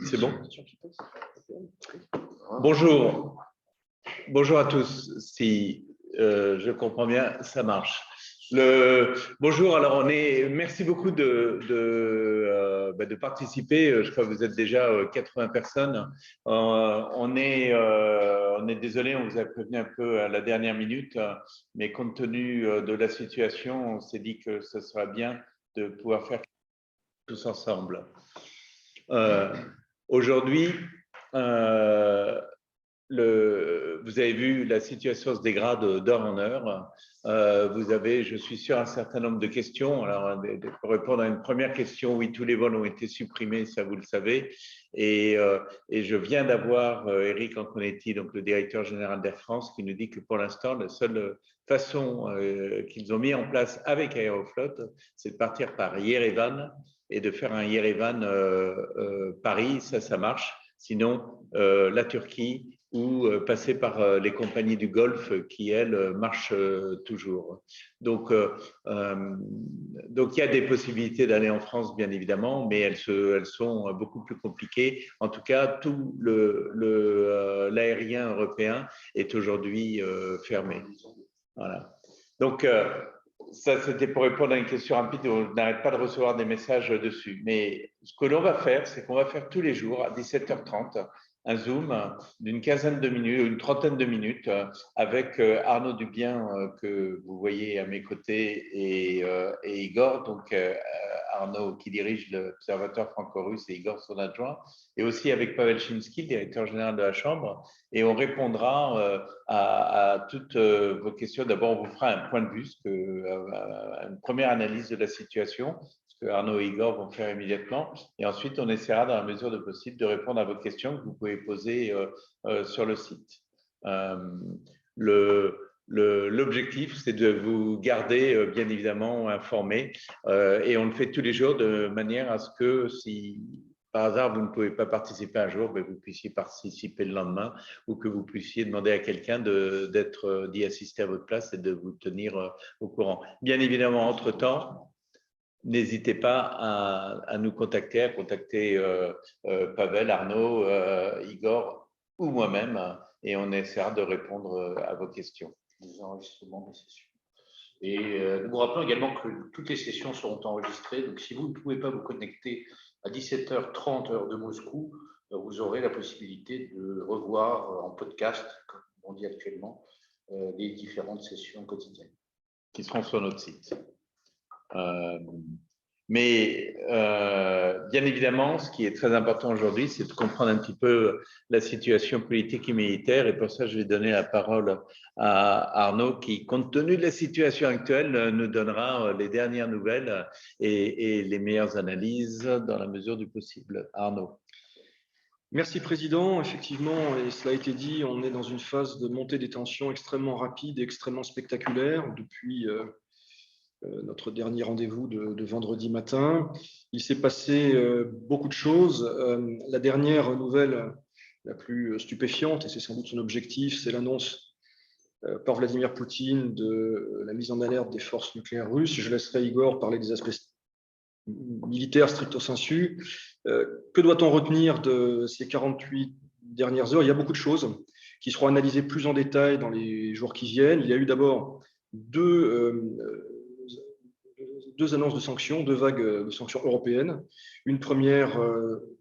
C'est bon? Bonjour. Bonjour à tous. Si je comprends bien, ça marche. Bonjour, alors merci beaucoup de participer. Je crois que vous êtes déjà 80 personnes. On est désolé, on vous a prévenu un peu à la dernière minute, mais compte tenu de la situation, on s'est dit que ce serait bien de pouvoir faire tous ensemble. Aujourd'hui, vous avez vu, la situation se dégrade d'heure en heure. Vous avez, je suis sûr, un certain nombre de questions. Alors, pour répondre à une première question, oui, tous les vols ont été supprimés, ça vous le savez. Et je viens d'avoir Eric Anconetti, donc le directeur général d'Air France, qui nous dit que pour l'instant, la seule façon qu'ils ont mis en place avec Aeroflot, c'est de partir par Yerevan et de faire un Yerevan-Paris, ça marche. Sinon, la Turquie ou passer par les compagnies du Golfe qui, elles, marchent toujours. Donc, il y a des possibilités d'aller en France, bien évidemment, mais elles sont beaucoup plus compliquées. En tout cas, tout l'aérien européen est aujourd'hui fermé. Voilà. Donc, ça, c'était pour répondre à une question rapide. On n'arrête pas de recevoir des messages dessus. Mais ce que l'on va faire, c'est qu'on va faire tous les jours à 17h30 un Zoom d'une quinzaine de minutes, une trentaine de minutes avec Arnaud Dubien que vous voyez à mes côtés et Igor, donc Arnaud qui dirige l'Observatoire franco-russe et Igor son adjoint, et aussi avec Pavel Chinsky, le directeur général de la Chambre, et on répondra à toutes vos questions. D'abord, on vous fera un point de vue, une première analyse de la situation, que Arnaud et Igor vont faire immédiatement. Et ensuite, on essaiera, dans la mesure de possible, de répondre à vos questions que vous pouvez poser sur le site. L'objectif, c'est de vous garder, bien évidemment, informés. Et on le fait tous les jours de manière à ce que, si par hasard, vous ne pouvez pas participer un jour, vous puissiez participer le lendemain ou que vous puissiez demander à quelqu'un d'y assister à votre place et de vous tenir au courant. Bien évidemment, entre-temps, n'hésitez pas à nous contacter, à contacter Pavel, Arnaud, Igor ou moi-même, et on essaiera de répondre à vos questions. Les enregistrements des sessions. Et nous vous rappelons également que toutes les sessions seront enregistrées. Donc, si vous ne pouvez pas vous connecter à 17h30 heure de Moscou, vous aurez la possibilité de revoir en podcast, comme on dit actuellement, les différentes sessions quotidiennes. Qui seront sur notre site. Mais bien évidemment, ce qui est très important aujourd'hui, c'est de comprendre un petit peu la situation politique et militaire. Et pour ça, je vais donner la parole à Arnaud qui, compte tenu de la situation actuelle, nous donnera les dernières nouvelles et les meilleures analyses dans la mesure du possible. Arnaud. Merci Président. Effectivement, et cela a été dit, on est dans une phase de montée des tensions extrêmement rapide et extrêmement spectaculaire depuis notre dernier rendez-vous de vendredi matin. Il s'est passé beaucoup de choses. La dernière nouvelle la plus stupéfiante, et c'est sans doute son objectif, c'est l'annonce par Vladimir Poutine de la mise en alerte des forces nucléaires russes. Je laisserai Igor parler des aspects militaires stricto sensu. Que doit-on retenir de ces 48 dernières heures? Il y a beaucoup de choses qui seront analysées plus en détail dans les jours qui viennent. Il y a eu d'abord deux annonces de sanctions, deux vagues de sanctions européennes. Une première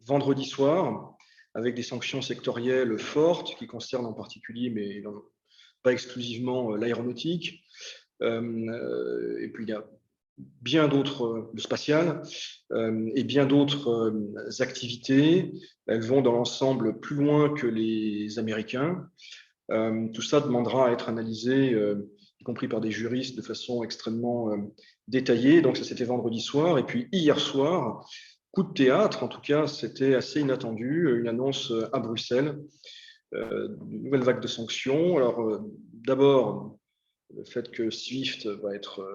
vendredi soir avec des sanctions sectorielles fortes qui concernent en particulier, mais pas exclusivement, l'aéronautique. Et puis il y a bien d'autres, le spatial, et bien d'autres activités. Elles vont dans l'ensemble plus loin que les Américains. Tout ça demandera à être analysé, y compris par des juristes, de façon extrêmement détaillée. Donc ça, c'était vendredi soir. Et puis hier soir, coup de théâtre, en tout cas, c'était assez inattendu, une annonce à Bruxelles d'une nouvelle vague de sanctions. Alors d'abord, le fait que SWIFT va être,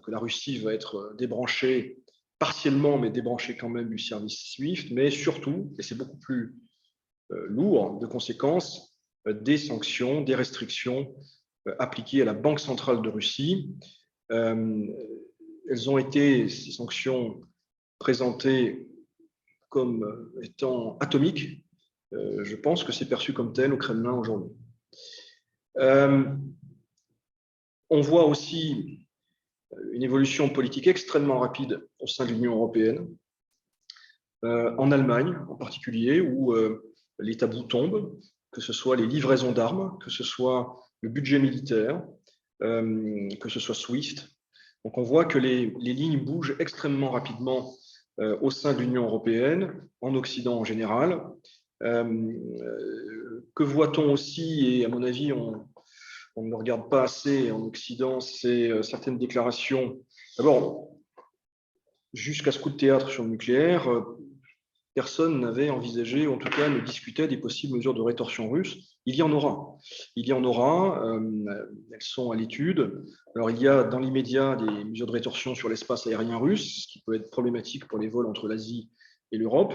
que la Russie va être débranchée partiellement, mais débranchée quand même du service SWIFT, mais surtout, et c'est beaucoup plus lourd de conséquences, des sanctions, des restrictions appliquées à la Banque centrale de Russie. Elles ont été, ces sanctions, présentées comme étant atomiques. Je pense que c'est perçu comme tel au Kremlin aujourd'hui. On voit aussi une évolution politique extrêmement rapide au sein de l'Union européenne, en Allemagne en particulier, où les tabous tombent, que ce soit les livraisons d'armes, que ce soit le budget militaire, que ce soit SWIFT. Donc on voit que les lignes bougent extrêmement rapidement au sein de l'Union européenne, en Occident en général. Que voit-on aussi, et à mon avis, on ne le regarde pas assez en Occident, c'est certaines déclarations. D'abord, jusqu'à ce coup de théâtre sur le nucléaire, personne n'avait envisagé, ou en tout cas ne discutait des possibles mesures de rétorsion russe. Il y en aura. Il y en aura. Elles sont à l'étude. Alors, il y a dans l'immédiat des mesures de rétorsion sur l'espace aérien russe, ce qui peut être problématique pour les vols entre l'Asie et l'Europe.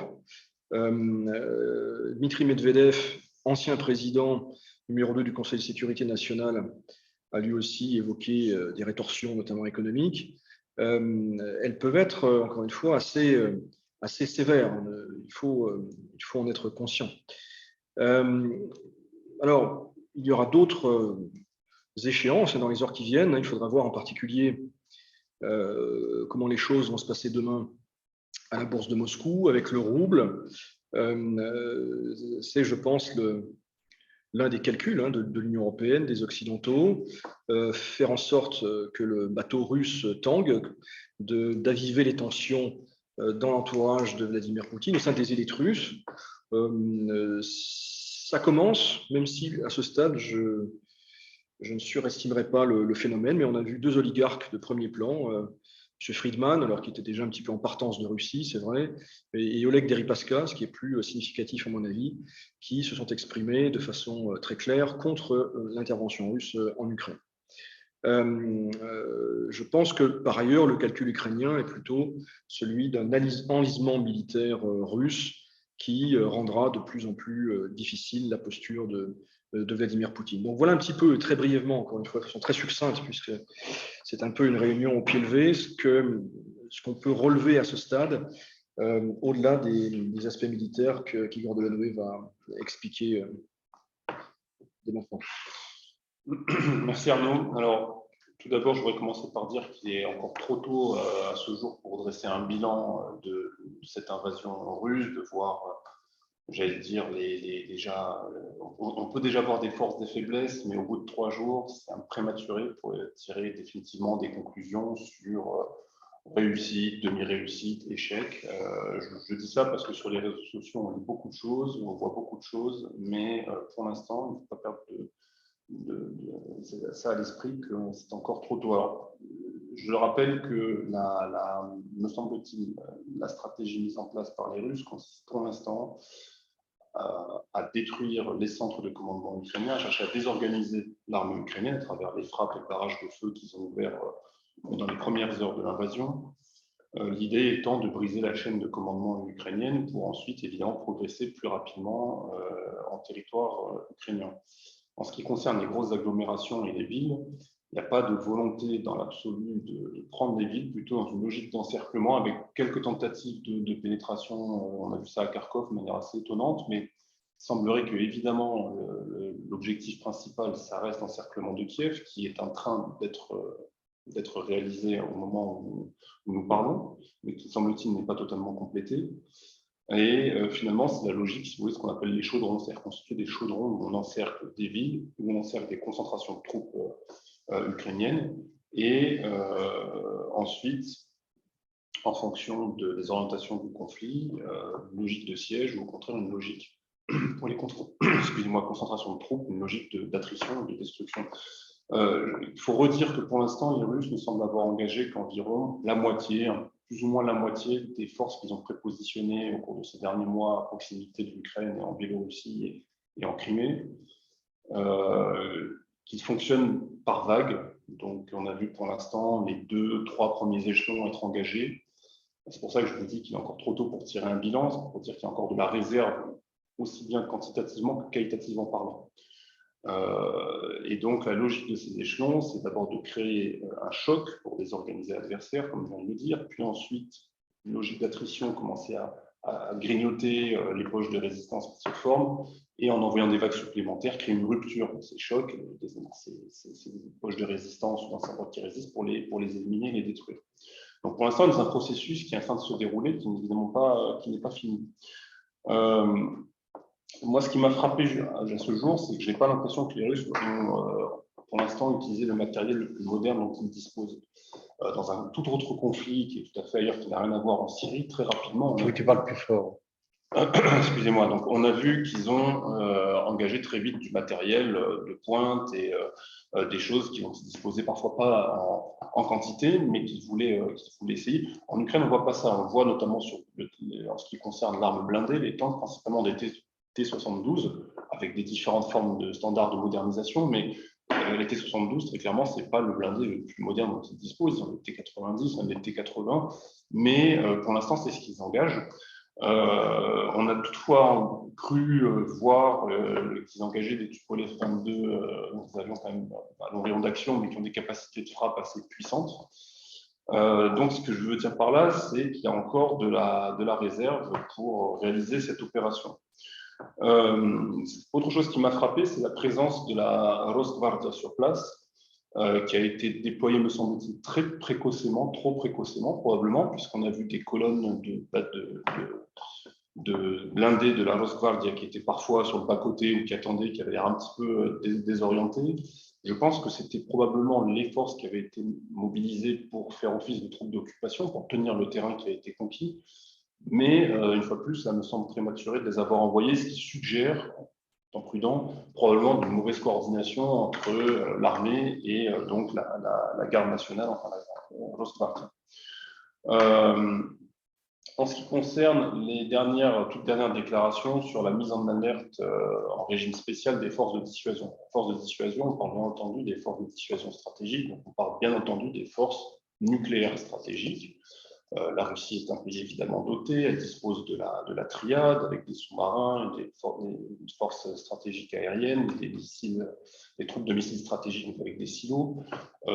Dmitri Medvedev, ancien président numéro 2 du Conseil de sécurité nationale, a lui aussi évoqué des rétorsions, notamment économiques. Elles peuvent être, encore une fois, assez sévères. Il faut en être conscient. Alors, il y aura d'autres échéances dans les heures qui viennent. Il faudra voir en particulier comment les choses vont se passer demain à la bourse de Moscou avec le rouble. C'est, je pense, l'un des calculs de l'Union européenne, des Occidentaux, faire en sorte que le bateau russe tangue, d'aviver les tensions dans l'entourage de Vladimir Poutine, au sein des élites russes. Ça commence, même si à ce stade, je ne surestimerai pas le phénomène, mais on a vu deux oligarques de premier plan, M. Friedman, alors qui était déjà un petit peu en partance de Russie, c'est vrai, et Oleg Deripaska, ce qui est plus significatif à mon avis, qui se sont exprimés de façon très claire contre l'intervention russe en Ukraine. Je pense que par ailleurs, le calcul ukrainien est plutôt celui d'un enlisement militaire russe qui rendra de plus en plus difficile la posture de Vladimir Poutine. Donc voilà un petit peu, très brièvement, encore une fois, de façon très succincte, puisque c'est un peu une réunion au pied levé, ce qu'on peut relever à ce stade, au-delà des aspects militaires qu'Igor Delanoë va expliquer dès maintenant. Merci Arnaud. Alors, tout d'abord, je voudrais commencer par dire qu'il est encore trop tôt à ce jour pour dresser un bilan de cette invasion russe, de voir, j'allais dire, on peut déjà voir des forces, des faiblesses, mais au bout de 3 jours, c'est un prématuré pour tirer définitivement des conclusions sur réussite, demi-réussite, échec. Je dis ça parce que sur les réseaux sociaux, on lit beaucoup de choses, on voit beaucoup de choses, mais pour l'instant, il ne faut pas perdre ça à l'esprit que c'est encore trop tôt. Alors, je rappelle que, me semble-t-il, la stratégie mise en place par les Russes consiste pour l'instant à détruire les centres de commandement ukrainiens, à chercher à désorganiser l'armée ukrainienne à travers les frappes et le barrage de feu qu'ils ont ouverts dans les premières heures de l'invasion. L'idée étant de briser la chaîne de commandement ukrainienne pour ensuite, évidemment, progresser plus rapidement en territoire ukrainien. En ce qui concerne les grosses agglomérations et les villes, il n'y a pas de volonté dans l'absolu de prendre les villes, plutôt dans une logique d'encerclement avec quelques tentatives de pénétration. On a vu ça à Kharkov de manière assez étonnante, mais il semblerait que, évidemment, l'objectif principal, ça reste l'encerclement de Kiev, qui est en train d'être réalisé au moment où nous parlons, mais qui, semble-t-il, n'est pas totalement complété. Et finalement, c'est la logique, si vous voulez, ce qu'on appelle les chaudrons, c'est-à-dire constituer des chaudrons où on encercle des villes, où on encercle des concentrations de troupes ukrainiennes, et ensuite, en fonction des orientations du conflit, une logique de siège ou au contraire une logique pour les concentrations de troupes, une logique d'attrition et de destruction. Il faut redire que pour l'instant, les Russes ne semblent avoir engagé qu'environ la moitié, plus ou moins la moitié des forces qu'ils ont prépositionnées au cours de ces derniers mois à proximité de l'Ukraine et en Biélorussie et en Crimée, qu'ils fonctionnent par vagues. Donc, on a vu pour l'instant les 2-3 premiers échelons être engagés. C'est pour ça que je vous dis qu'il est encore trop tôt pour tirer un bilan, c'est pour dire qu'il y a encore de la réserve, aussi bien quantitativement que qualitativement parlant. Et donc, la logique de ces échelons, c'est d'abord de créer un choc pour désorganiser l'adversaire, comme je viens de le dire, puis ensuite, une logique d'attrition, commencer à grignoter les poches de résistance qui se forment, et en envoyant des vagues supplémentaires, créer une rupture de ces chocs, ces poches de résistance ou d'anciens blocs qui résistent pour les éliminer et les détruire. Donc, pour l'instant, c'est un processus qui est en train de se dérouler, qui n'est pas fini. Moi, ce qui m'a frappé à ce jour, c'est que je n'ai pas l'impression que les Russes ont, pour l'instant, utilisé le matériel le plus moderne dont ils disposent. Dans un tout autre conflit qui est tout à fait ailleurs, qui n'a rien à voir en Syrie, très rapidement. Il faut que tu parles plus fort. Excusez-moi. Donc, on a vu qu'ils ont engagé très vite du matériel de pointe et des choses dont ils disposaient parfois pas en quantité, mais qu'ils voulaient essayer. En Ukraine, on ne voit pas ça. On le voit notamment en ce qui concerne l'arme blindée, les tanks, principalement des T-72, avec des différentes formes de standards de modernisation, mais les T-72, très clairement, ce n'est pas le blindé le plus moderne dont ils disposent. Ils ont des T-90, même des T-80, mais pour l'instant, c'est ce qu'ils engagent. On a toutefois cru voir qu'ils engageaient des Tupolev 22, des avions quand même à long rayon d'action, mais qui ont des capacités de frappe assez puissantes. Donc, ce que je veux dire par là, c'est qu'il y a encore de la réserve pour réaliser cette opération. Autre chose qui m'a frappé, c'est la présence de la Rosgvardia sur place, qui a été déployée, me semble-t-il, très précocement, trop précocement probablement, puisqu'on a vu des colonnes de blindés de la Rosgvardia qui étaient parfois sur le bas-côté ou qui attendaient, qui avaient l'air un petit peu désorientés. Je pense que c'était probablement les forces qui avaient été mobilisées pour faire office de troupes d'occupation, pour tenir le terrain qui a été conquis. Mais une fois de plus, ça me semble prématuré de les avoir envoyés, ce qui suggère, en prudent, probablement une mauvaise coordination entre l'armée et donc la garde nationale, enfin la Rosgvardia. En ce qui concerne les toutes dernières déclarations sur la mise en alerte en régime spécial des forces de dissuasion. Forces de dissuasion, on parle bien entendu des forces de dissuasion stratégiques, donc on parle bien entendu des forces nucléaires stratégiques. La Russie est un pays évidemment doté, elle dispose de la triade avec des sous-marins, des forces stratégiques aériennes, des troupes de missiles stratégiques avec des silos.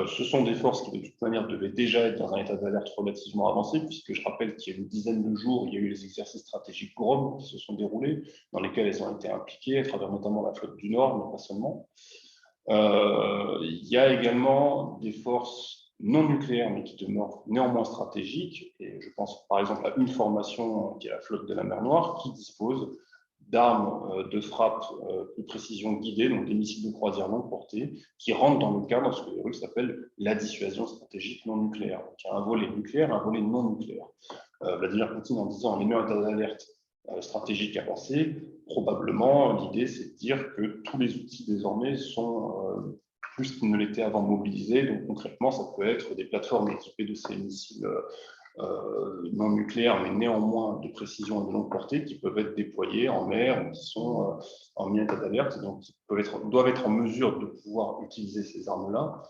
Ce sont des forces qui de toute manière devaient déjà être dans un état d'alerte relativement avancé, puisque je rappelle qu'il y a une dizaine de jours, il y a eu les exercices stratégiques Grom qui se sont déroulés, dans lesquels elles ont été impliquées, à travers notamment la flotte du Nord, mais pas seulement. Il y a également des forces non nucléaires, mais qui demeurent néanmoins stratégiques. Et je pense par exemple à une formation qui est la flotte de la mer Noire, qui dispose d'armes de frappe de précision guidée, donc des missiles de croisière longue portée, qui rentrent dans le cadre de ce que les Russes appellent la dissuasion stratégique non nucléaire. Donc il y a un volet nucléaire, un volet non nucléaire. Vladimir Poutine, en disant on met en état d'alerte stratégique avancé, probablement l'idée c'est de dire que tous les outils désormais sont plus qu'ils ne l'étaient avant mobilisés. Donc concrètement, ça peut être des plateformes équipées de ces missiles non nucléaires, mais néanmoins de précision et de longue portée, qui peuvent être déployés en mer ou qui sont en état d'alerte, donc qui doivent être en mesure de pouvoir utiliser ces armes-là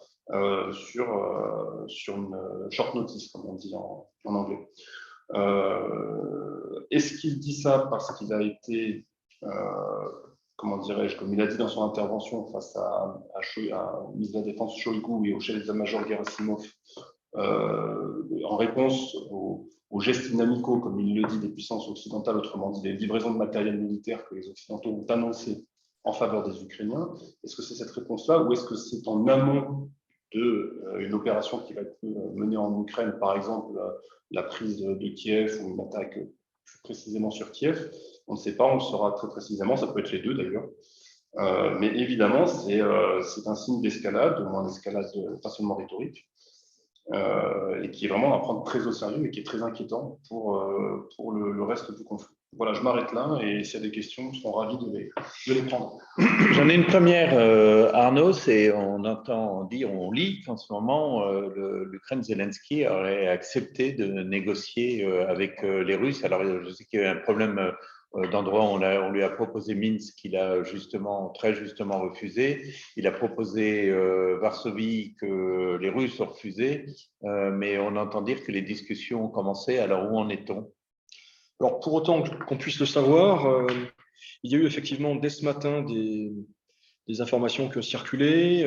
sur une short notice, comme on dit en anglais. Est-ce qu'il dit ça parce qu'il a été comment dirais-je, comme il a dit dans son intervention face à ministre de la Défense Shoigu et au chef d'état-major Gerasimov, en réponse aux gestes inamicaux, comme il le dit, des puissances occidentales, autrement dit des livraisons de matériel militaire que les Occidentaux ont annoncé en faveur des Ukrainiens. Est-ce que c'est cette réponse-là ou est-ce que c'est en amont d'une opération qui va être menée en Ukraine, par exemple la prise de Kiev ou une attaque plus précisément sur Kiev. On ne sait pas, on le saura très précisément, ça peut être les deux d'ailleurs. Mais évidemment, c'est un signe d'escalade, au moins d'escalade pas seulement rhétorique, et qui est vraiment à prendre très au sérieux et qui est très inquiétant pour le reste du conflit. Voilà, je m'arrête là et s'il y a des questions, je serai ravi de les prendre. J'en ai une première, Arnaud, c'est on entend dire, on lit qu'en ce moment, l'Ukraine Zelensky aurait accepté de négocier avec les Russes. Alors, je sais qu'il y a eu un problème d'endroit où on lui a proposé Minsk, qu'il a très justement refusé. Il a proposé Varsovie, que les Russes ont refusé, mais on entend dire que les discussions ont commencé. Alors, où en est-on? Alors, pour autant qu'on puisse le savoir, il y a eu effectivement dès ce matin des informations qui ont circulé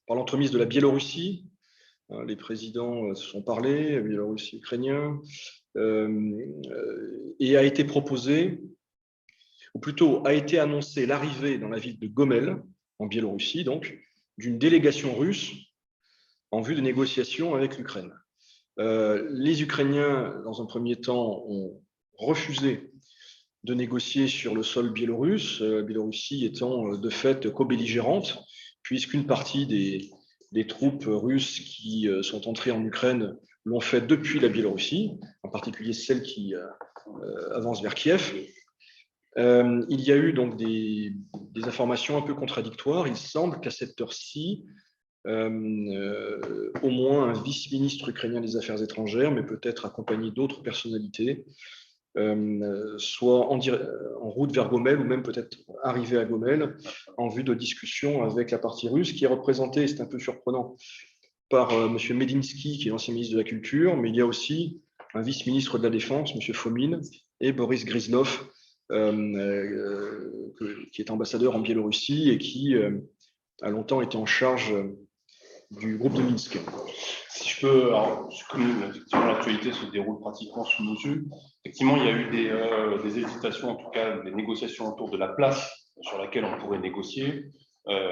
par l'entremise de la Biélorussie. Les présidents se sont parlé, Biélorussie, ukrainien, et a été proposé, ou plutôt a été annoncé l'arrivée dans la ville de Gomel, en Biélorussie, donc, d'une délégation russe en vue de négociations avec l'Ukraine. Les Ukrainiens, dans un premier temps, ont refusé de négocier sur le sol biélorusse, Biélorussie étant de fait co-belligérante, puisqu'une partie des troupes russes qui sont entrées en Ukraine l'ont fait depuis la Biélorussie, en particulier celles qui avancent vers Kiev. Il y a eu donc des informations un peu contradictoires. Il semble qu'à cette heure-ci, au moins un vice-ministre ukrainien des Affaires étrangères, mais peut-être accompagné d'autres personnalités, soit en route vers Gomel ou même peut-être arrivé à Gomel en vue de discussions avec la partie russe qui est représentée, c'est un peu surprenant, par M. Medinsky, qui est l'ancien ministre de la Culture, mais il y a aussi un vice-ministre de la Défense, M. Fomin, et Boris Gryzlov, qui est ambassadeur en Biélorussie et qui a longtemps été en charge du groupe de Minsk. Si je peux, alors, comme effectivement l'actualité se déroule pratiquement sous nos yeux, effectivement il y a eu des hésitations, en tout cas des négociations autour de la place sur laquelle on pourrait négocier.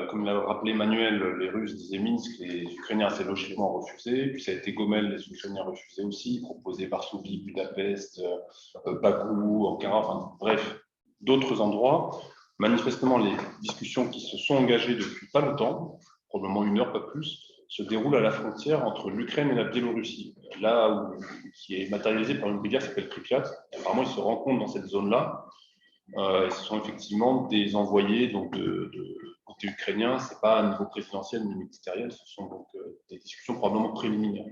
Comme l'a rappelé Emmanuel, les Russes disaient Minsk, les Ukrainiens assez logiquement refusé, puis ça a été Gomel, les Ukrainiens refusaient aussi, proposé Varsovie, Budapest, Bakou, Ankara, enfin bref, d'autres endroits. Manifestement, les discussions qui se sont engagées depuis pas longtemps, probablement une heure, pas plus, se déroule à la frontière entre l'Ukraine et la Biélorussie, là qui est matérialisé par une rivière qui s'appelle Pripyat. Apparemment, ils se rencontrent dans cette zone-là. Et ce sont effectivement des envoyés donc, de côté ukrainien. Ce n'est pas à niveau présidentiel ni ministériel, ce sont donc des discussions probablement préliminaires.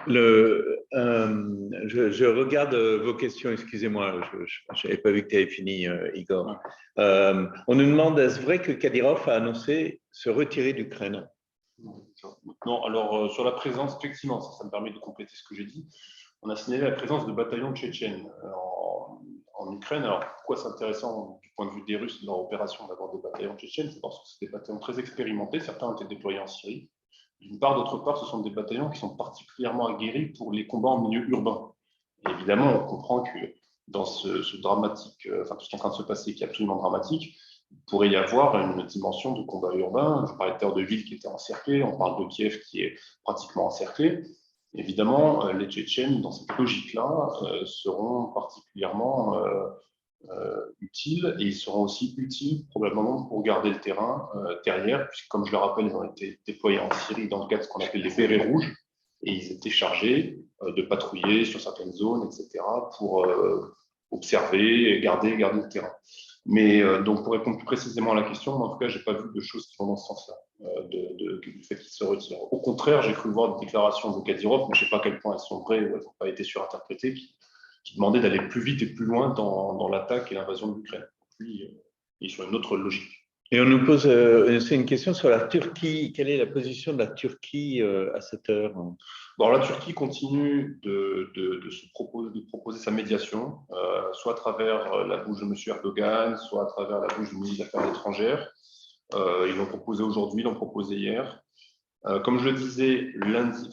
Je regarde vos questions, excusez-moi, je n'avais pas vu que tu avais fini, Igor. On nous demande, est-ce vrai que Kadyrov a annoncé se retirer d'Ukraine? Non, alors sur la présence, effectivement, ça me permet de compléter ce que j'ai dit. On a signalé la présence de bataillons tchétchènes en Ukraine. Alors pourquoi c'est intéressant du point de vue des Russes de leur opération d'avoir des bataillons tchétchènes? C'est parce que c'est des bataillons très expérimentés, certains ont été déployés en Syrie. D'une part, d'autre part, ce sont des bataillons qui sont particulièrement aguerris pour les combats en milieu urbain. Et évidemment, on comprend que dans ce dramatique, enfin tout ce qui est en train de se passer, qui est absolument dramatique, il pourrait y avoir une dimension de combat urbain. Je parlais de terre de ville qui était encerclée, on parle de Kiev qui est pratiquement encerclé. Évidemment, les Tchétchènes, dans cette logique-là, seront particulièrement utiles et ils seront aussi utiles probablement pour garder le terrain derrière, puisque comme je le rappelle, ils ont été déployés en Syrie dans le cadre de ce qu'on appelle les bérets rouges et ils étaient chargés de patrouiller sur certaines zones, etc., pour observer et garder le terrain. Mais donc pour répondre plus précisément à la question, en tout cas, je n'ai pas vu de choses qui vont dans ce sens-là, du fait qu'il se retire. Au contraire, j'ai cru voir des déclarations de Kadyrov, mais je ne sais pas à quel point elles sont vraies ou elles n'ont pas été surinterprétées, qui demandait d'aller plus vite et plus loin dans l'attaque et l'invasion de l'Ukraine. Puis, il est sur une autre logique. Et on nous pose c'est une question sur la Turquie. Quelle est la position de la Turquie à cette heure? Bon, la Turquie continue de proposer sa médiation, soit à travers la bouche de M. Erdogan, soit à travers la bouche du ministre des Affaires étrangères. Ils l'ont proposé aujourd'hui, ils l'ont proposé hier. Comme je le disais,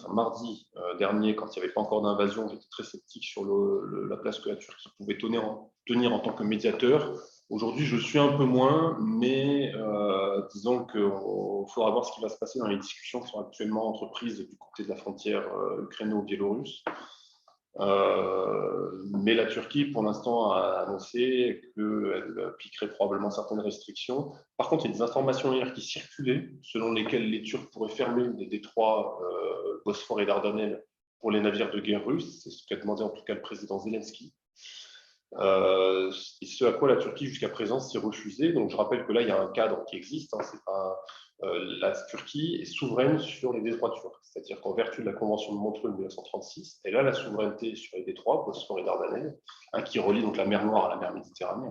mardi dernier, quand il n'y avait pas encore d'invasion, j'étais très sceptique sur la place que la Turquie pouvait tenir en tant que médiateur. Aujourd'hui, je suis un peu moins, mais disons qu'il faudra voir ce qui va se passer dans les discussions qui sont actuellement entreprises du côté de la frontière ukraino-biélorusse. Mais la Turquie, pour l'instant, a annoncé qu'elle appliquerait probablement certaines restrictions. Par contre, il y a des informations hier qui circulaient, selon lesquelles les Turcs pourraient fermer les détroits Bosphore et Dardanelles pour les navires de guerre russes. C'est ce qu'a demandé en tout cas le président Zelensky. Et ce à quoi la Turquie, jusqu'à présent, s'est refusée. Donc, je rappelle que là, il y a un cadre qui existe. Hein, c'est pas, la Turquie est souveraine sur les détroits turcs. C'est-à-dire qu'en vertu de la Convention de Montreux de 1936, elle a la souveraineté sur les détroits, Bosphore et Dardanelles, hein, qui relient donc la mer Noire à la mer Méditerranée,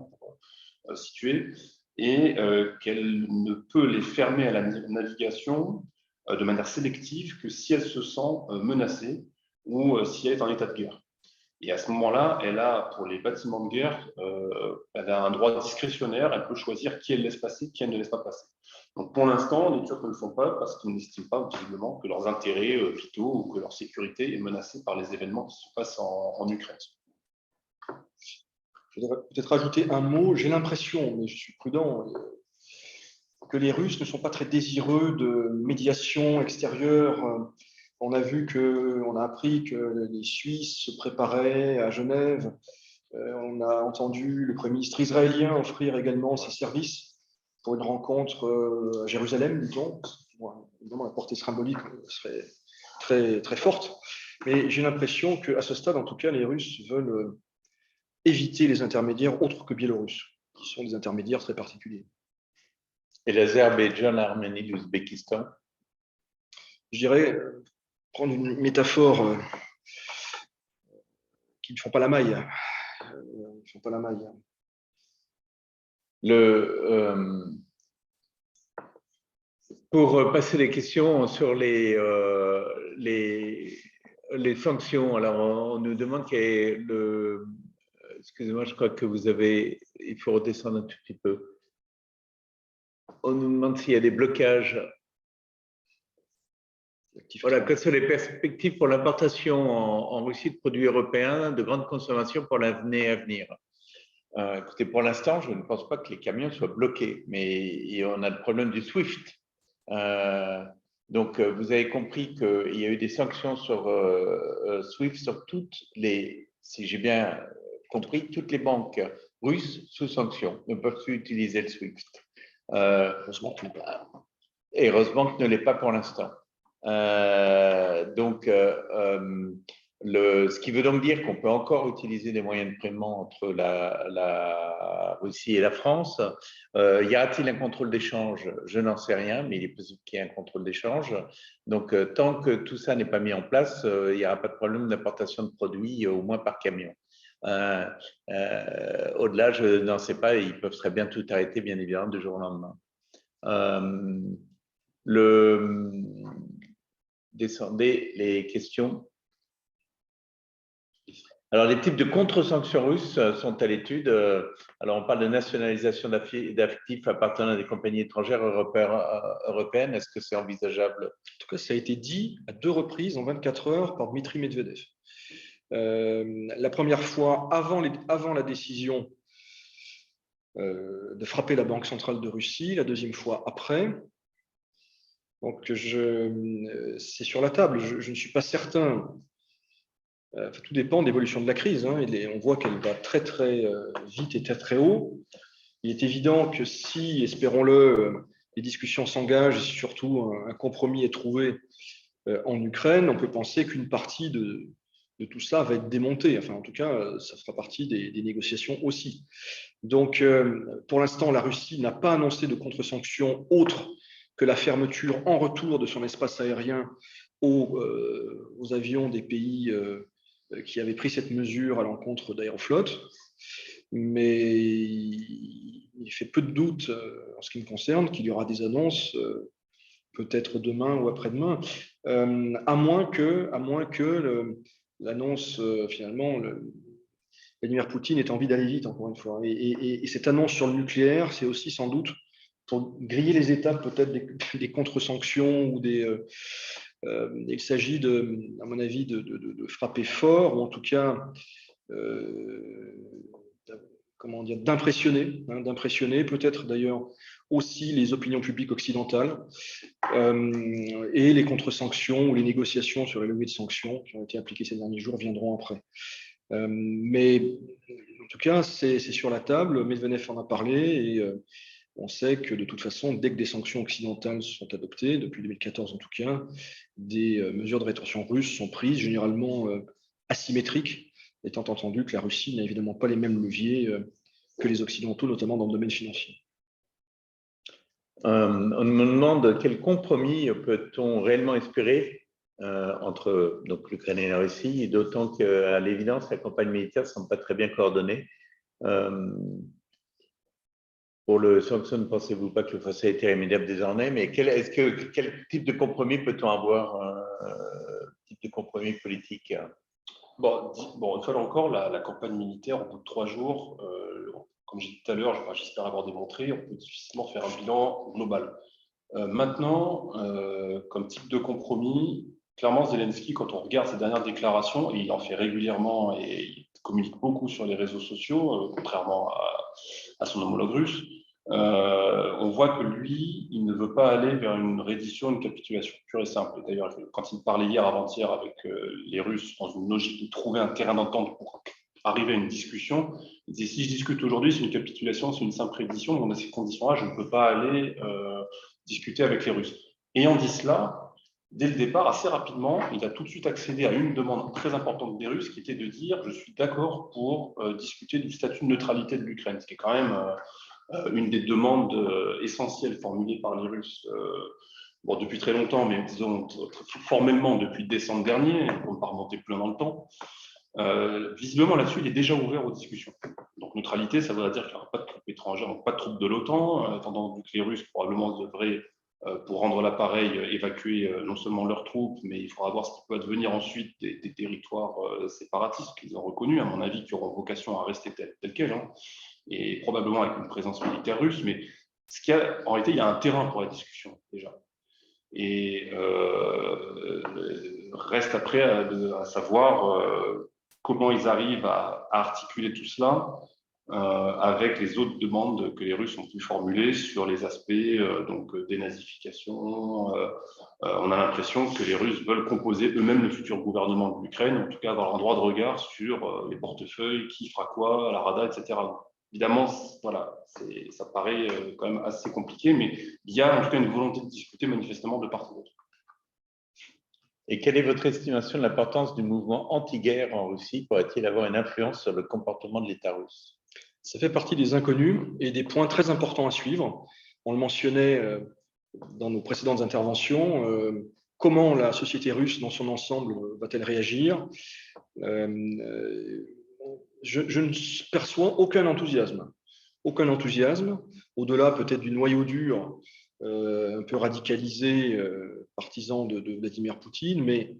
située, et qu'elle ne peut les fermer à la navigation de manière sélective que si elle se sent menacée ou si elle est en état de guerre. Et à ce moment-là, elle a, pour les bâtiments de guerre, elle a un droit discrétionnaire, elle peut choisir qui elle laisse passer, qui elle ne laisse pas passer. Donc pour l'instant, les Turcs ne le font pas parce qu'ils n'estiment pas visiblement que leurs intérêts vitaux ou que leur sécurité est menacée par les événements qui se passent en Ukraine. Je voudrais peut-être ajouter un mot. J'ai l'impression, mais je suis prudent, que les Russes ne sont pas très désireux de médiation extérieure. On a appris que les Suisses se préparaient à Genève. On a entendu le Premier ministre israélien offrir également ses services pour une rencontre à Jérusalem, dit-on. Évidemment, la portée symbolique serait très, très forte. Mais j'ai l'impression qu'à ce stade, en tout cas, les Russes veulent éviter les intermédiaires autres que biélorusses, qui sont des intermédiaires très particuliers. Et l'Azerbaïdjan, l'Arménie, l'Ouzbékistan? Je dirais, prendre une métaphore qui ne font pas la maille. Ils ne font pas la maille. Pour passer les questions sur les sanctions, alors on nous demande quel est le... Excusez-moi, je crois que il faut redescendre un tout petit peu. On nous demande s'il y a des blocages. Voilà, quelles sont les perspectives pour l'importation en Russie de produits européens de grande consommation pour l'année à venir? Écoutez, pour l'instant, je ne pense pas que les camions soient bloqués, mais on a le problème du SWIFT. Donc, vous avez compris qu'il y a eu des sanctions sur SWIFT sur toutes les, si j'ai bien compris, toutes les banques russes sous sanction ne peuvent plus utiliser le SWIFT. Heureusement. Et Rosbank ne l'est pas pour l'instant. Ce qui veut donc dire qu'on peut encore utiliser des moyens de paiement entre la Russie et la France. Y aura-t-il un contrôle d'échange? Je n'en sais rien, mais il est possible qu'il y ait un contrôle d'échange. Donc, tant que tout ça n'est pas mis en place, il n'y aura pas de problème d'importation de produits, au moins par camion. Au-delà, je n'en sais pas, ils peuvent très bien tout arrêter, bien évidemment, du jour au lendemain. Descendez les questions. Alors, les types de contre-sanctions russes sont à l'étude. Alors, on parle de nationalisation d'actifs appartenant à des compagnies étrangères européennes. Est-ce que c'est envisageable? En tout cas, ça a été dit à 2 reprises en 24 heures par Dmitri Medvedev. La première fois, avant la décision de frapper la Banque centrale de Russie, la deuxième fois après. Donc, c'est sur la table. Je ne suis pas certain. Tout dépend de l'évolution de la crise. Hein. On voit qu'elle va très, très vite et très, très haut. Il est évident que si, espérons-le, les discussions s'engagent et surtout un compromis est trouvé en Ukraine, on peut penser qu'une partie de tout cela va être démontée. Enfin, en tout cas, ça fera partie des négociations aussi. Donc, pour l'instant, la Russie n'a pas annoncé de contre-sanctions autres que la fermeture en retour de son espace aérien aux avions des pays qui avaient pris cette mesure à l'encontre d'Aeroflot. Mais il fait peu de doute, en ce qui me concerne, qu'il y aura des annonces peut-être demain ou après-demain, à moins que l'annonce, finalement, Vladimir Poutine ait envie d'aller vite, encore une fois. Et cette annonce sur le nucléaire, c'est aussi sans doute pour griller les étapes peut-être des contre-sanctions ou il s'agit, à mon avis, de frapper fort, ou en tout cas, comment dire, d'impressionner peut-être d'ailleurs aussi les opinions publiques occidentales et les contre-sanctions ou les négociations sur les levées de sanctions qui ont été appliquées ces derniers jours viendront après. Mais en tout cas, c'est sur la table. Medvedev en a parlé et on sait que de toute façon, dès que des sanctions occidentales sont adoptées, depuis 2014 en tout cas, des mesures de rétorsion russes sont prises, généralement asymétriques, étant entendu que la Russie n'a évidemment pas les mêmes leviers que les Occidentaux, notamment dans le domaine financier. On me demande quel compromis peut-on réellement espérer entre l'Ukraine et la Russie, d'autant qu'à l'évidence, la campagne militaire ne semble pas très bien coordonnée. Pour le Samson, ne pensez-vous pas que le fossé est irrémédiable désormais? Mais quel type de compromis peut-on avoir, type de compromis politique? Bon, une fois encore, la campagne militaire, au bout de 3 jours, comme j'ai dit tout à l'heure, j'espère avoir démontré, on peut difficilement faire un bilan global. Maintenant, comme type de compromis, clairement, Zelensky, quand on regarde ses dernières déclarations, et il en fait régulièrement et il communique beaucoup sur les réseaux sociaux, contrairement à son homologue russe, on voit que lui, il ne veut pas aller vers une reddition, une capitulation pure et simple. D'ailleurs, quand il parlait hier, avant-hier, avec les Russes, dans une logique de trouver un terrain d'entente pour arriver à une discussion, il disait, si je discute aujourd'hui, c'est une capitulation, c'est une simple reddition, donc dans ces conditions-là, je ne peux pas aller discuter avec les Russes. Ayant dit cela, dès le départ, assez rapidement, il a tout de suite accédé à une demande très importante des Russes, qui était de dire, je suis d'accord pour discuter du statut de neutralité de l'Ukraine, ce qui est quand même une des demandes essentielles formulées par les Russes depuis très longtemps, mais disons formellement depuis décembre dernier, pour ne pas remonter plus loin dans le temps. Visiblement, là-dessus, il est déjà ouvert aux discussions. Donc, neutralité, ça voudrait dire qu'il n'y aura pas de troupes étrangères, donc pas de troupes de l'OTAN, étant donné que les Russes probablement devraient, pour rendre l'appareil, évacuer non seulement leurs troupes, mais il faudra voir ce qui peut advenir ensuite des territoires séparatistes qu'ils ont reconnus, à mon avis, qui auront vocation à rester tels quels, hein, et probablement avec une présence militaire russe. Mais en réalité, il y a un terrain pour la discussion, déjà. Et reste après à savoir comment ils arrivent à articuler tout cela avec les autres demandes que les Russes ont pu formuler sur les aspects dénazification. On a l'impression que les Russes veulent composer eux-mêmes le futur gouvernement de l'Ukraine, en tout cas avoir un droit de regard sur les portefeuilles, qui fera quoi à la Rada, etc. Évidemment, voilà, ça paraît quand même assez compliqué, mais il y a en tout cas une volonté de discuter manifestement de part et d'autre. Et quelle est votre estimation de l'importance du mouvement anti-guerre en Russie? Pourrait-il avoir une influence sur le comportement de l'État russe? Ça fait partie des inconnus et des points très importants à suivre. On le mentionnait dans nos précédentes interventions. Comment la société russe dans son ensemble va-t-elle réagir? Je ne perçois aucun enthousiasme, au-delà peut-être du noyau dur, un peu radicalisé, partisan de Vladimir Poutine, mais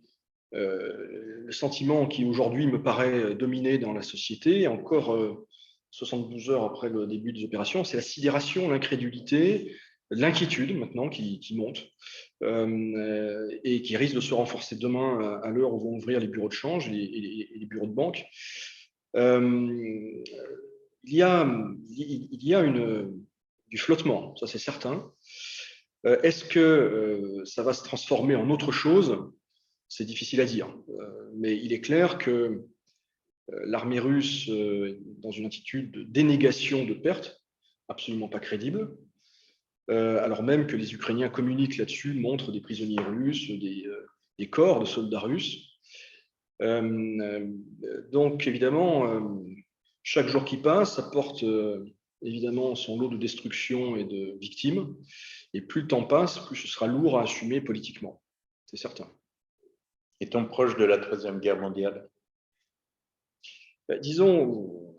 le sentiment qui aujourd'hui me paraît dominer dans la société, encore 72 heures après le début des opérations, c'est la sidération, l'incrédulité, l'inquiétude maintenant qui monte et qui risque de se renforcer demain à l'heure où vont ouvrir les bureaux de change et les bureaux de banque. Il y a du flottement, ça c'est certain. Est-ce que ça va se transformer en autre chose? C'est difficile à dire, mais il est clair que l'armée russe, dans une attitude de dénégation de pertes, absolument pas crédible, alors même que les Ukrainiens communiquent là-dessus, montrent des prisonniers russes, des corps de soldats russes. Donc, évidemment, chaque jour qui passe apporte évidemment son lot de destruction et de victimes. Et plus le temps passe, plus ce sera lourd à assumer politiquement. C'est certain. Est-on proche de la Troisième Guerre mondiale? Disons,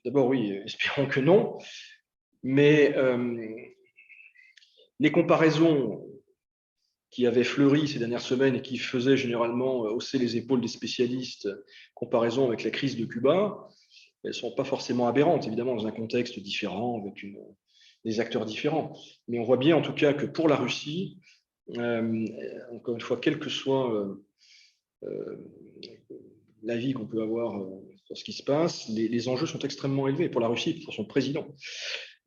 d'abord oui, espérons que non. Mais les comparaisons qui avaient fleuri ces dernières semaines et qui faisaient généralement hausser les épaules des spécialistes, comparaison avec la crise de Cuba, elles ne sont pas forcément aberrantes, évidemment, dans un contexte différent, avec une des acteurs différents. Mais on voit bien en tout cas que pour la Russie, encore une fois, quel que soit l'avis qu'on peut avoir sur ce qui se passe, les enjeux sont extrêmement élevés pour la Russie, pour son président.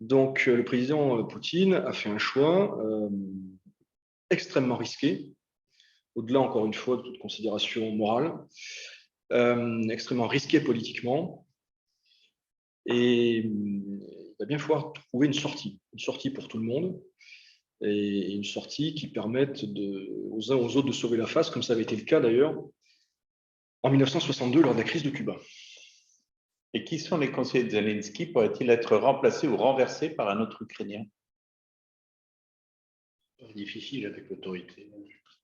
Donc le président Poutine a fait un choix extrêmement risqué, au-delà encore une fois de toute considération morale, extrêmement risqué politiquement, et il va bien falloir trouver une sortie pour tout le monde, et une sortie qui permette aux uns aux autres de sauver la face, comme ça avait été le cas d'ailleurs en 1962 lors de la crise de Cuba. Et qui sont les conseillers de Zelensky? Pourrait-il être remplacé ou renversé par un autre Ukrainien? Difficile avec l'autorité.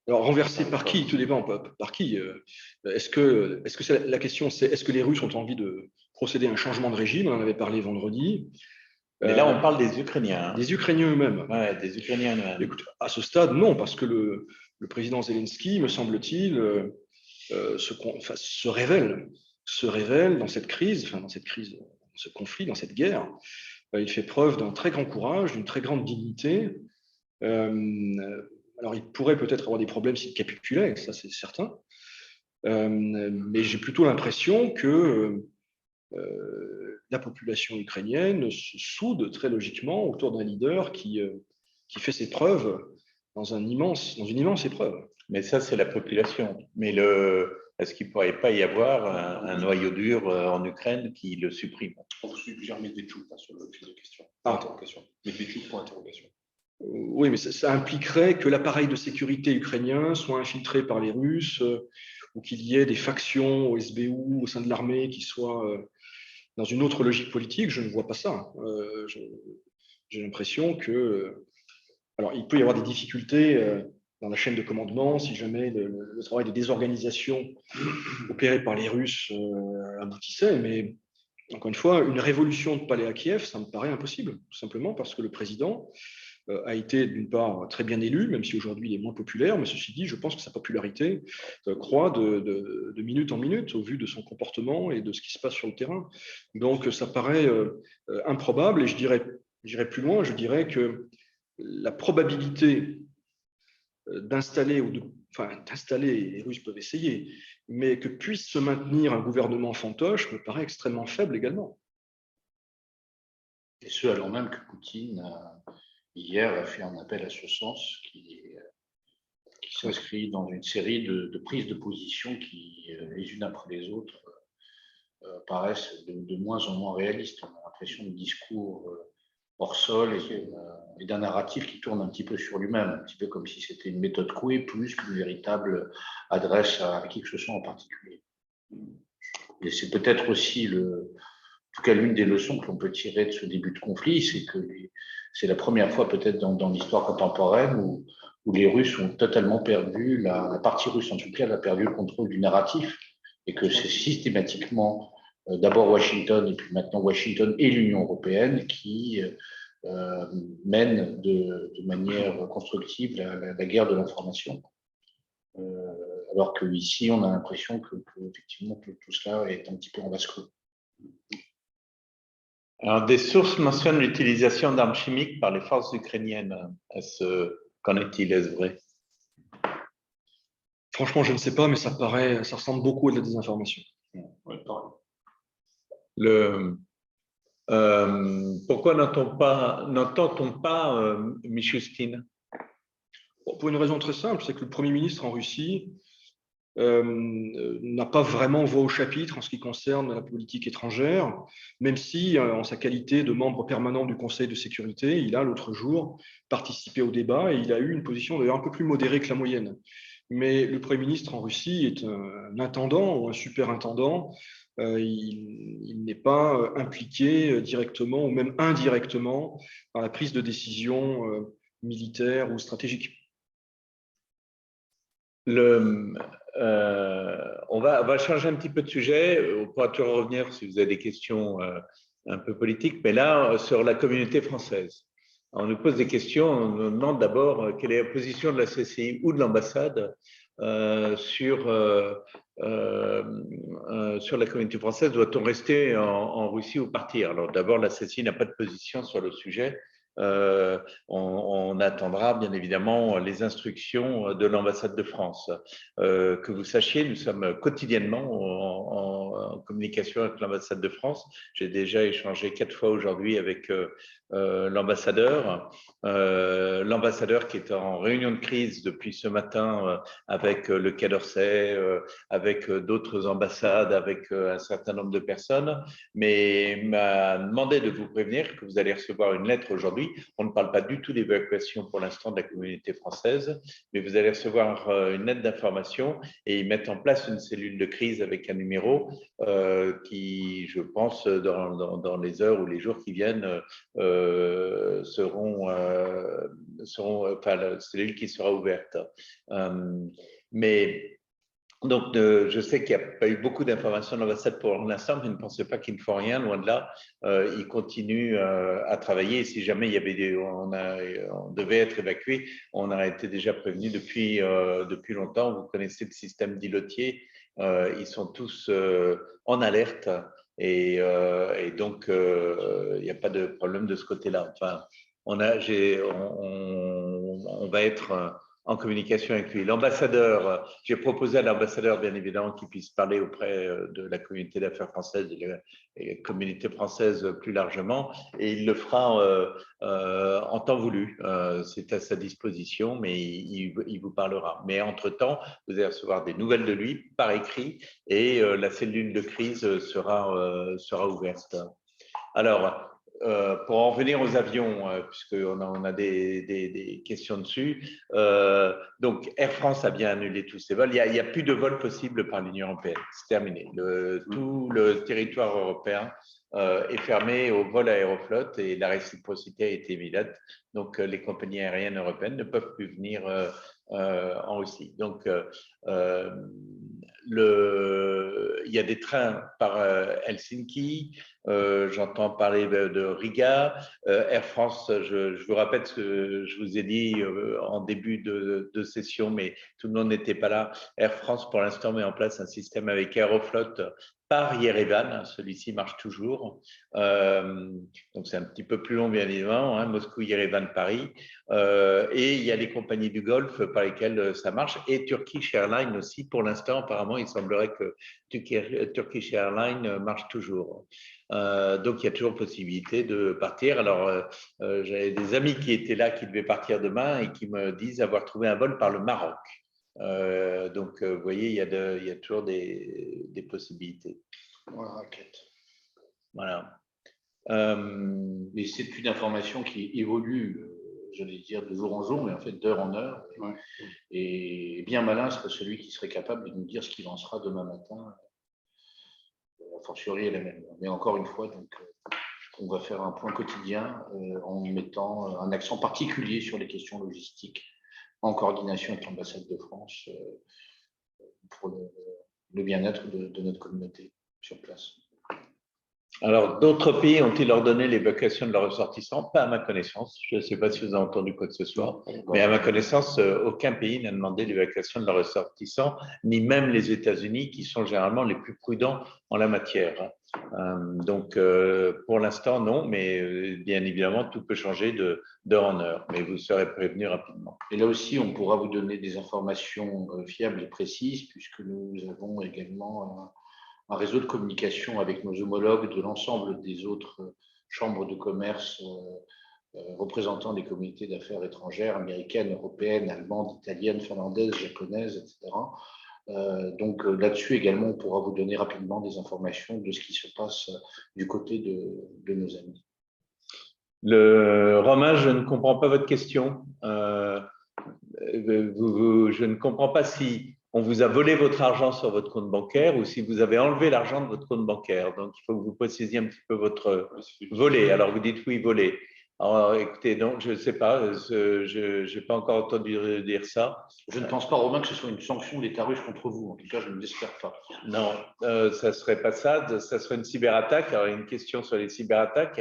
Alors, renversé par qui? Tout dépend. Par qui? Est-ce que la question, c'est est-ce que les Russes ont envie de procéder à un changement de régime? On en avait parlé vendredi. Mais là, on parle des Ukrainiens. Des Ukrainiens eux-mêmes. Ouais, des Ukrainiens eux-mêmes. Écoute, à ce stade, non, parce que le président Zelensky, me semble-t-il, se révèle dans cette crise, dans ce conflit, dans cette guerre. Il fait preuve d'un très grand courage, d'une très grande dignité. Alors, il pourrait peut-être avoir des problèmes s'il capitulait, ça c'est certain. Mais j'ai plutôt l'impression que la population ukrainienne se soude très logiquement autour d'un leader qui fait ses preuves dans une immense épreuve. Mais ça, c'est la population. Mais est-ce qu'il ne pourrait pas y avoir un noyau dur en Ukraine qui le supprime? On vous suggère Medvedchuk sur le fil de questions. Interrogation. Medvedchuk pour interrogation. Oui, mais ça impliquerait que l'appareil de sécurité ukrainien soit infiltré par les Russes, ou qu'il y ait des factions au SBU, au sein de l'armée, qui soient dans une autre logique politique. Je ne vois pas ça. J'ai l'impression que... alors, il peut y avoir des difficultés dans la chaîne de commandement si jamais le travail de désorganisation opéré par les Russes aboutissait, mais encore une fois, une révolution de palais à Kiev, ça me paraît impossible, tout simplement parce que le président a été d'une part très bien élu, même si aujourd'hui il est moins populaire, mais ceci dit, je pense que sa popularité croît de minute en minute au vu de son comportement et de ce qui se passe sur le terrain. Donc ça paraît improbable, et j'irai plus loin, je dirais que la probabilité d'installer, les Russes peuvent essayer, mais que puisse se maintenir un gouvernement fantoche me paraît extrêmement faible également. Et ce, alors même que Poutine, hier, a fait un appel à ce sens, qui s'inscrit dans une série de prises de position qui, les unes après les autres, paraissent de moins en moins réalistes. On a l'impression de discours hors sol et d'un narratif qui tourne un petit peu sur lui-même, un petit peu comme si c'était une méthode Coué plus qu'une véritable adresse à qui que ce soit en particulier. Et c'est peut-être aussi en tout cas, l'une des leçons que l'on peut tirer de ce début de conflit, c'est que c'est la première fois peut-être dans l'histoire contemporaine où les Russes ont totalement perdu, la partie russe en tout cas, a perdu le contrôle du narratif, et que c'est systématiquement d'abord Washington et puis maintenant Washington et l'Union européenne qui mènent de manière constructive la guerre de l'information. Alors qu'ici, on a l'impression que effectivement tout cela est un petit peu en vase clos. Alors, des sources mentionnent l'utilisation d'armes chimiques par les forces ukrainiennes. Qu'en est-il? Est-ce vrai? Franchement, je ne sais pas, mais ça ressemble beaucoup à de la désinformation. Ouais, pareil. Pourquoi n'entend-on pas Mishustin? Pour une raison très simple, c'est que le Premier ministre en Russie n'a pas vraiment voix au chapitre en ce qui concerne la politique étrangère, même si, en sa qualité de membre permanent du Conseil de sécurité, il a l'autre jour participé au débat et il a eu une position d'ailleurs un peu plus modérée que la moyenne. Mais le Premier ministre en Russie est un intendant ou un superintendant. Il n'est pas impliqué directement ou même indirectement dans la prise de décision militaire ou stratégique. On va changer un petit peu de sujet. On pourra toujours revenir si vous avez des questions un peu politiques, mais là, sur la communauté française. On nous pose des questions, on nous demande d'abord quelle est la position de la CCI ou de l'ambassade sur la communauté française. Doit-on rester en Russie ou partir? Alors d'abord, la CCI n'a pas de position sur le sujet. on attendra bien évidemment les instructions de l'ambassade de France. Que vous sachiez, nous sommes quotidiennement en communication avec l'ambassade de France. J'ai déjà échangé 4 fois aujourd'hui avec l'ambassadeur. L'ambassadeur qui est en réunion de crise depuis ce matin avec le Quai d'Orsay, avec d'autres ambassades, avec un certain nombre de personnes, mais m'a demandé de vous prévenir que vous allez recevoir une lettre aujourd'hui. On ne parle pas du tout d'évacuation pour l'instant de la communauté française, mais vous allez recevoir une lettre d'information et ils mettent en place une cellule de crise avec un numéro qui, je pense, dans les heures ou les jours qui viennent, seront enfin, la cellule qui sera ouverte. Mais donc, je sais qu'il n'y a pas eu beaucoup d'informations de l'ambassade pour l'instant, mais ne pensez pas qu'ils ne font rien, loin de là. Ils continuent à travailler. Et si jamais il y avait on devait être évacué, on a été déjà prévenu depuis longtemps. Vous connaissez le système d'îlotiers. Ils sont tous en alerte. Et donc, il n'y a pas de problème de ce côté-là. Enfin, on va être en communication avec lui. L'ambassadeur, j'ai proposé à l'ambassadeur, bien évidemment, qu'il puisse parler auprès de la communauté d'affaires française et de la communauté française plus largement, et il le fera en temps voulu. C'est à sa disposition, mais il vous parlera. Mais entre-temps, vous allez recevoir des nouvelles de lui par écrit, et la cellule de crise sera ouverte. Alors, pour en revenir aux avions, puisqu'on a des questions dessus, donc Air France a bien annulé tous ses vols. Il n'y a plus de vols possibles par l'Union européenne. C'est terminé. Tout le territoire européen est fermé au vol Aéroflot et la réciprocité a été évidente. Donc, les compagnies aériennes européennes ne peuvent plus venir en Russie. Donc, il y a des trains par Helsinki. J'entends parler de Riga. Air France, je vous rappelle ce que je vous ai dit en début de session, mais tout le monde n'était pas là. Air France, pour l'instant, met en place un système avec Aeroflot par Yerevan. Celui-ci marche toujours. Donc, c'est un petit peu plus long, bien évidemment, hein, Moscou, Yerevan, Paris. Et il y a les compagnies du Golfe par lesquelles ça marche. Et Turkish Airlines aussi, pour l'instant, apparemment, il semblerait que Turkish Airlines marche toujours. Donc, il y a toujours possibilité de partir. Alors, j'avais des amis qui étaient là, qui devaient partir demain et qui me disent avoir trouvé un vol par le Maroc. Donc, vous voyez, il y a toujours des possibilités. Voilà. Voilà. Mais c'est une information qui évolue, j'allais dire, de jour en jour, mais en fait d'heure en heure. Et bien malin serait celui qui serait capable de nous dire ce qu'il en sera demain matin, a fortiori à la même heure. Mais encore une fois, donc, on va faire un point quotidien en mettant un accent particulier sur les questions logistiques en coordination avec l'ambassade de France pour le bien-être de notre communauté sur place. Alors, d'autres pays ont-ils ordonné l'évacuation de leurs ressortissants? Pas à ma connaissance. Je ne sais pas si vous avez entendu quoi que ce soit, mais à ma connaissance, aucun pays n'a demandé l'évacuation de leurs ressortissants, ni même les États-Unis, qui sont généralement les plus prudents en la matière. Donc, pour l'instant, non, mais bien évidemment, tout peut changer d'heure en heure, mais vous serez prévenu rapidement. Et là aussi, on pourra vous donner des informations fiables et précises, puisque nous avons également un réseau de communication avec nos homologues de l'ensemble des autres chambres de commerce représentant des communautés d'affaires étrangères, américaines, européennes, allemandes, italiennes, finlandaises, japonaises, etc. Donc là-dessus également, on pourra vous donner rapidement des informations de ce qui se passe du côté de nos amis. Romain, je ne comprends pas votre question. Je ne comprends pas si on vous a volé votre argent sur votre compte bancaire ou si vous avez enlevé l'argent de votre compte bancaire. Donc, il faut que vous précisiez un petit peu votre volé. Alors, vous dites oui, volé. Alors, écoutez, non, je ne sais pas. Je n'ai pas encore entendu dire ça. Je ne pense pas, Romain, que ce soit une sanction d'État russe contre vous. En tout cas, je ne l'espère pas. Non, ça ne serait pas ça. Ça serait une cyberattaque. Alors, il y a une question sur les cyberattaques.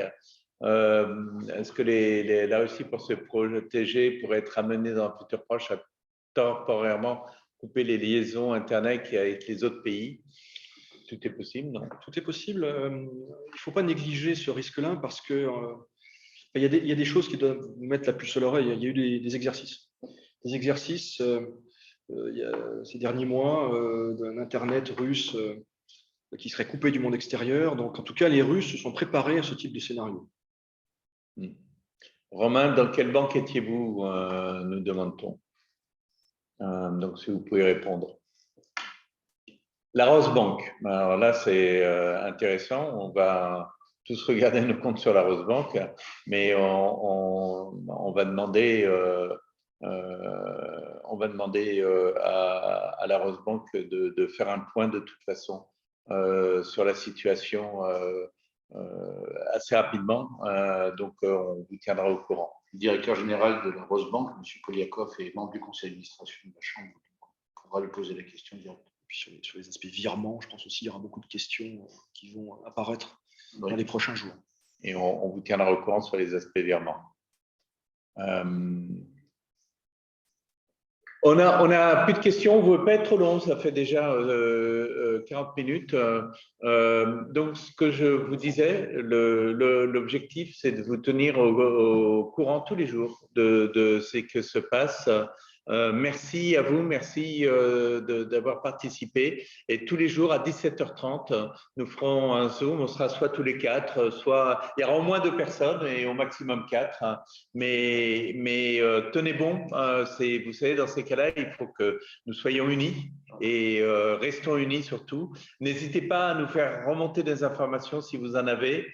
Est-ce que la Russie, pour se protéger, pourrait être amenée dans un futur proche à temporairement couper les liaisons Internet avec les autres pays? Tout est possible, non? Tout est possible. Il ne faut pas négliger ce risque-là parce que il y a des choses qui doivent vous mettre la puce à l'oreille. Il y a eu des exercices. Des exercices il y a, ces derniers mois d'un Internet russe qui serait coupé du monde extérieur. Donc, en tout cas, les Russes se sont préparés à ce type de scénario. Romain, dans quelle banque étiez-vous, nous demande-t-on. Donc, si vous pouvez répondre. La Rosebank. Alors là, c'est intéressant. On va tous regarder nos comptes sur la Rosebank, mais on va demander, à la Rosebank de faire un point de toute façon sur la situation assez rapidement. Donc, on vous tiendra au courant. Le directeur général de la Rosebank, M. Poliakov, est membre du conseil d'administration de la Chambre. On pourra lui poser la question directement. Puis sur les aspects virements, je pense aussi qu'il y aura beaucoup de questions qui vont apparaître dans les prochains jours. Et on vous tiendra au courant sur les aspects virements. On a plus de questions, on ne veut pas être trop long, ça fait déjà 40 minutes. Donc, ce que je vous disais, l'objectif, c'est de vous tenir au courant tous les jours de ce que se passe. Merci à vous, merci d'avoir participé. Et tous les jours à 17h30, nous ferons un Zoom. On sera soit tous les 4, soit il y aura au moins 2 personnes et au maximum 4. Mais tenez bon, vous savez, dans ces cas-là, il faut que nous soyons unis et restons unis surtout. N'hésitez pas à nous faire remonter des informations si vous en avez.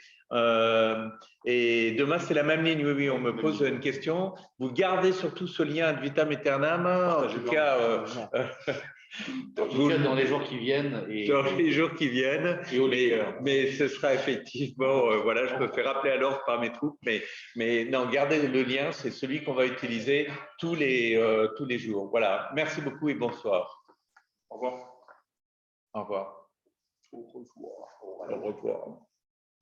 Et demain, c'est la même ligne. Oui, on me pose une question. Vous gardez surtout ce lien ad vitam aeternam. En tout cas, dans les jours qui viennent. Dans les jours qui viennnes. Mais ce sera effectivement, voilà, je me fais rappeler à l'ordre par mes troupes. Mais non, gardez le lien, c'est celui qu'on va utiliser tous les jours. Voilà. Merci beaucoup et bonsoir. Au revoir. Au revoir. Au revoir. Au revoir.